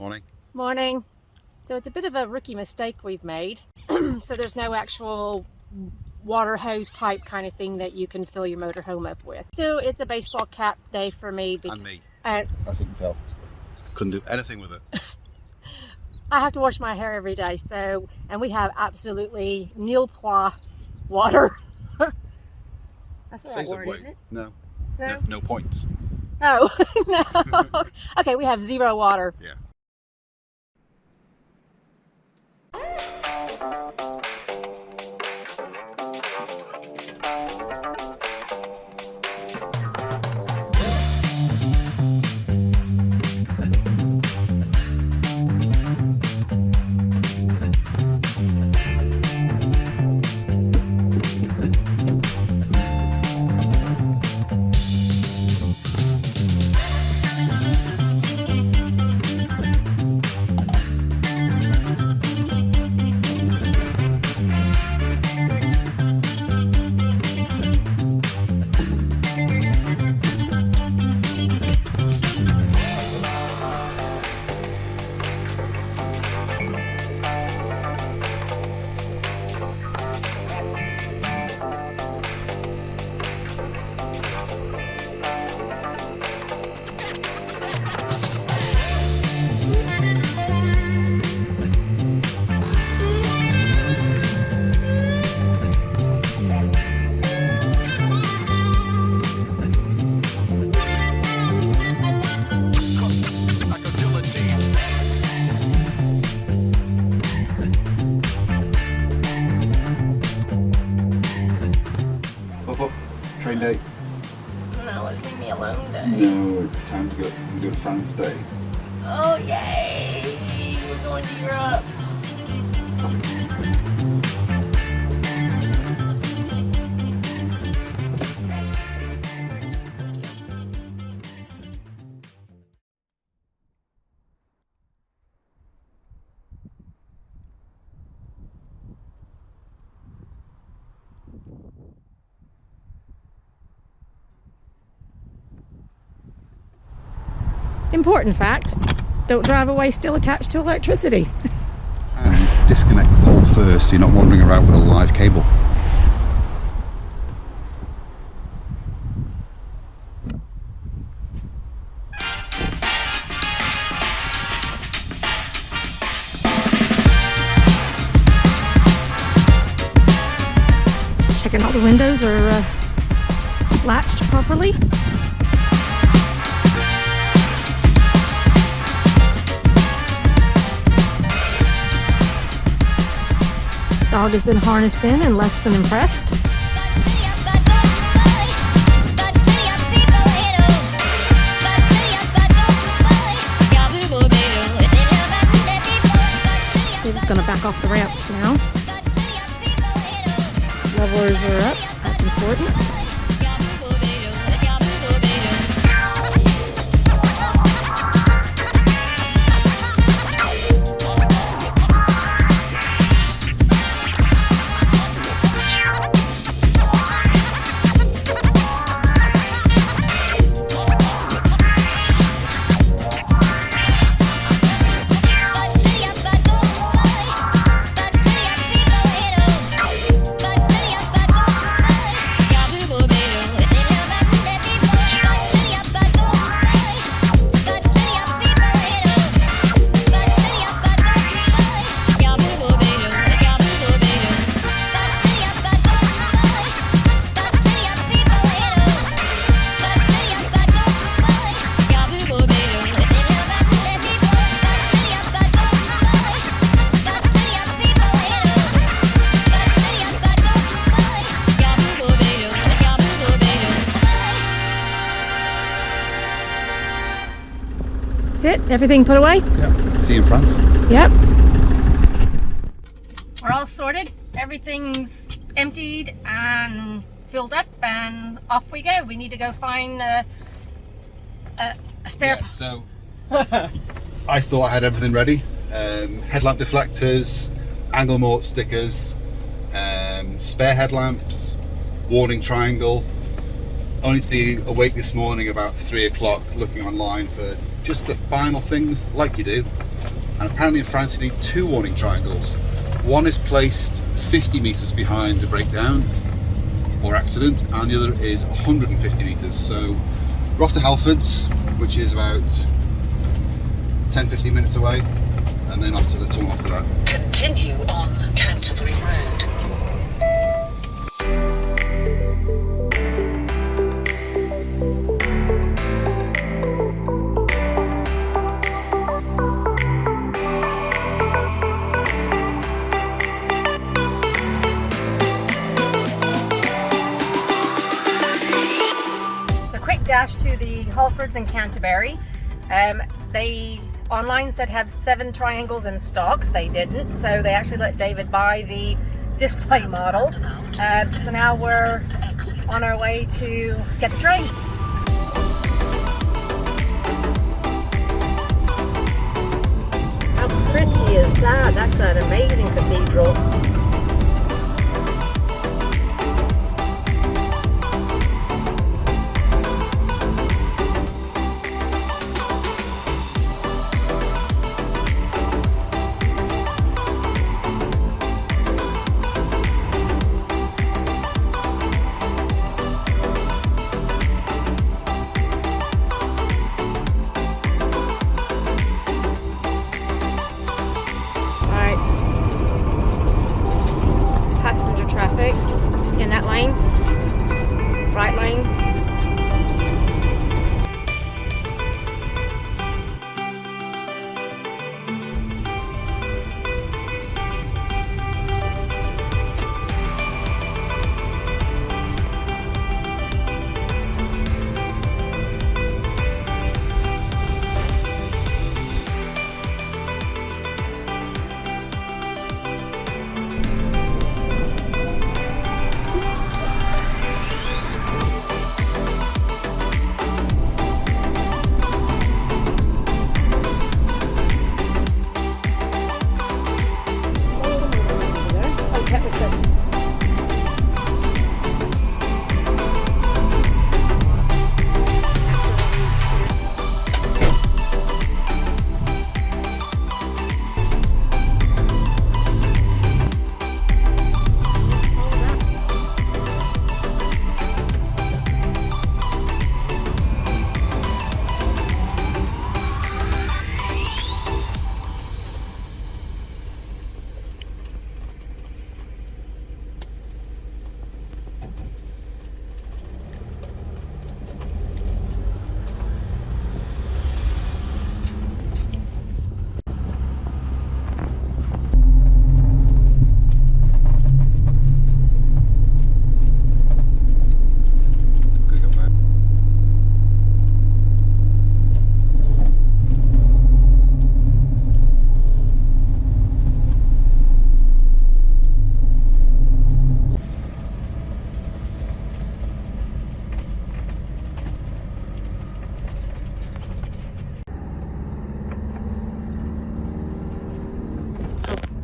Morning. Morning. So it's a bit of a rookie mistake we've made. So there's no actual water hose pipe kind of thing that you can fill your motorhome up with. So it's a baseball cap day for me. And me, as you can tell. Couldn't do anything with it. I have to wash my hair every day, and we have absolutely nil pois water. That's the right word, isn't it? No. No points. Oh, no. Okay, we have zero water. Yeah. Train day. No, let's leave me alone day. No, it's time to go to France day. Oh, yay! We're going to Europe. Important fact, don't drive away still attached to electricity. And disconnect the pole first so you're not wandering around with a live cable. Just checking all the windows are latched properly. Dog has been harnessed in and less than impressed. He's going to back off the ramps now. Levelers are up, that's important. That's it? Everything put away? Yeah. See you in France. Yep. We're all sorted. Everything's emptied and filled up and off we go. We need to go find a spare... Yeah, so I thought I had everything ready. Headlamp deflectors, angle mort stickers, spare headlamps, warning triangle. Only to be awake this morning about 3 o'clock looking online for just the final things like you do. And apparently in France you need 2 warning triangles. One is placed 50 meters behind a breakdown or accident, and the other is 150 meters. So we're off to Halfords, which is about 10-15 minutes away, and then off to the tunnel after that. Continue on Canterbury Road. Dash to the Halfords in Canterbury. They online said have 7 triangles in stock. They didn't, so they actually let David buy the display model. So now we're on our way to get the train. How pretty is that? That's an amazing cathedral. In that lane, right lane.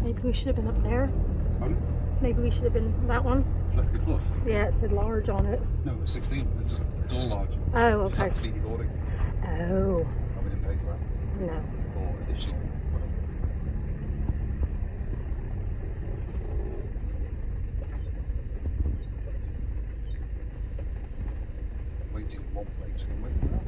Maybe we should have been up there. Pardon? Maybe we should have been that one. Flexi Plus? Yeah, it said large on it. No, it's 16. It's all large. Oh, It's okay. not speedy boarding. Oh, And we didn't pay for that. no. Or additional. Waiting in one place, we're waiting in another.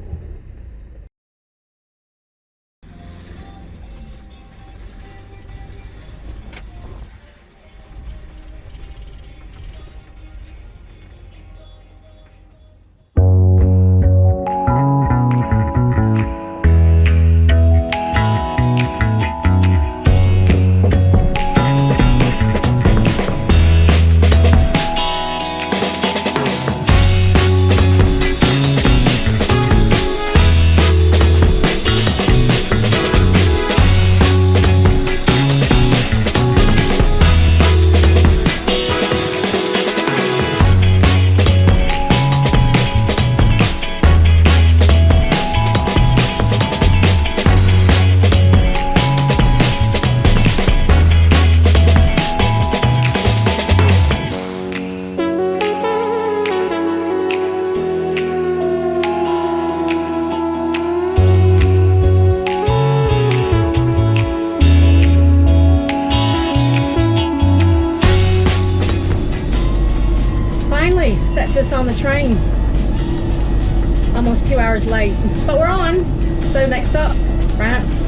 us on the train. Almost 2 hours late, but we're on. So next up, France.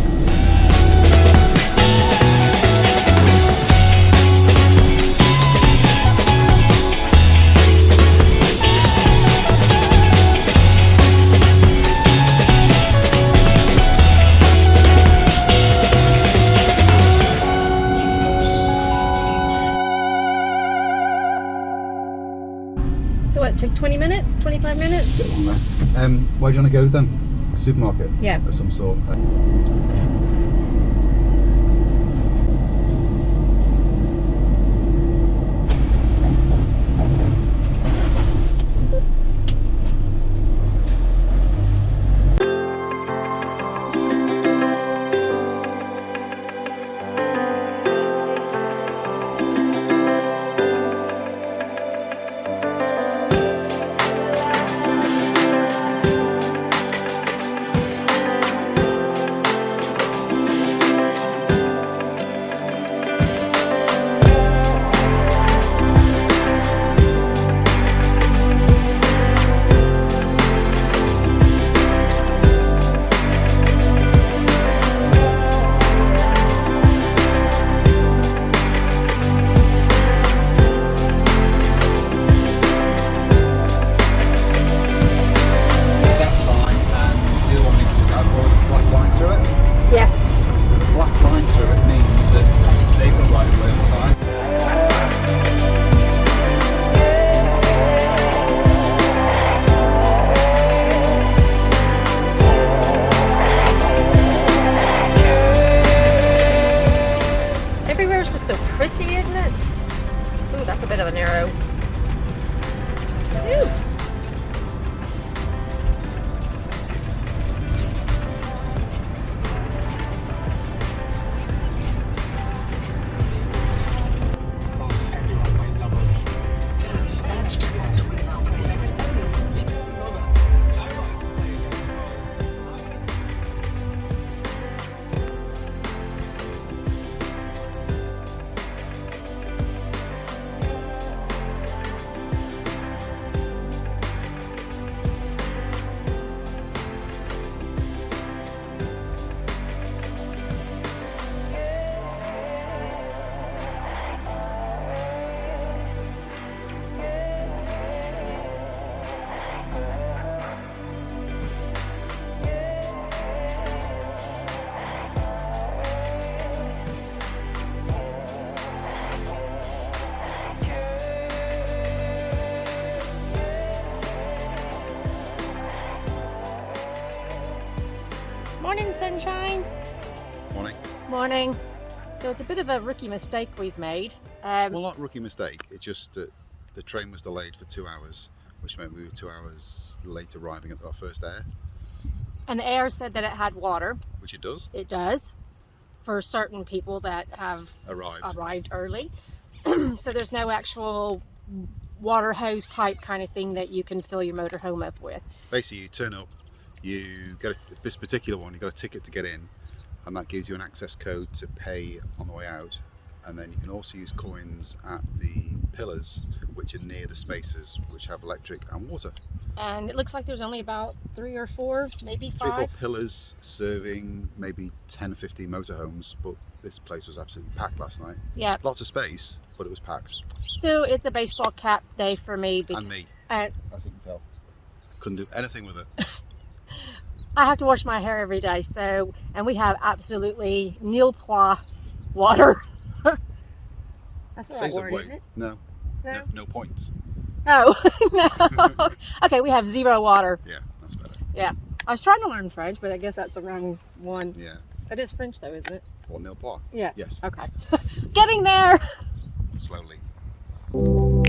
So what, took 20 minutes, 25 minutes? Bit long there. Where do you want to go then? Supermarket? Yeah. Of some sort. Yes. The black line through it means that they've got right of way on the side. Everywhere is just so pretty, isn't it? Ooh, that's a bit of an arrow. Ooh. Morning, sunshine. Morning. Morning. So it's a bit of a rookie mistake we've made. Well, not rookie mistake. It's just that the train was delayed for 2 hours, which meant we were 2 hours late arriving at our first Aire, And the Aire said that it had water. which it does. It does, for certain people that have Arrived. early. So there's no actual water hose pipe kind of thing that you can fill your motorhome up with. Basically, you turn up, you get this particular one, you got a ticket to get in, and that gives you an access code to pay on the way out. And then you can also use coins at the pillars, which are near the spaces, which have electric and water. And it looks like there's only about 3 or 4, maybe 3 or 4 5. pillars serving maybe 10 or 15 motorhomes, but this place was absolutely packed last night. Yeah. Lots of space, but it was packed. So it's a baseball cap day for me. And me, And as you can tell. Couldn't do anything with it. I have to wash my hair every day, so, and we have absolutely nil ploy water. That's the right Saves up word, weight. isn't it? No. No? No points. Oh, no. Okay, we have 0 water. Yeah, that's better. Yeah. I was trying to learn French, but I guess that's the wrong one. Yeah. It is French though, isn't it? Or nil pois. Yeah. Yes. Okay. Getting there. Slowly. 1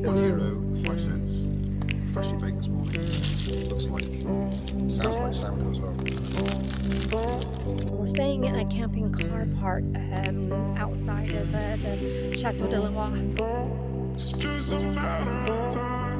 euro, 5 cents. Freshly baked this morning. Sounds like sourdough as well. We're staying in a camping car park outside of the Chateau de Loire. It's just a matter of time.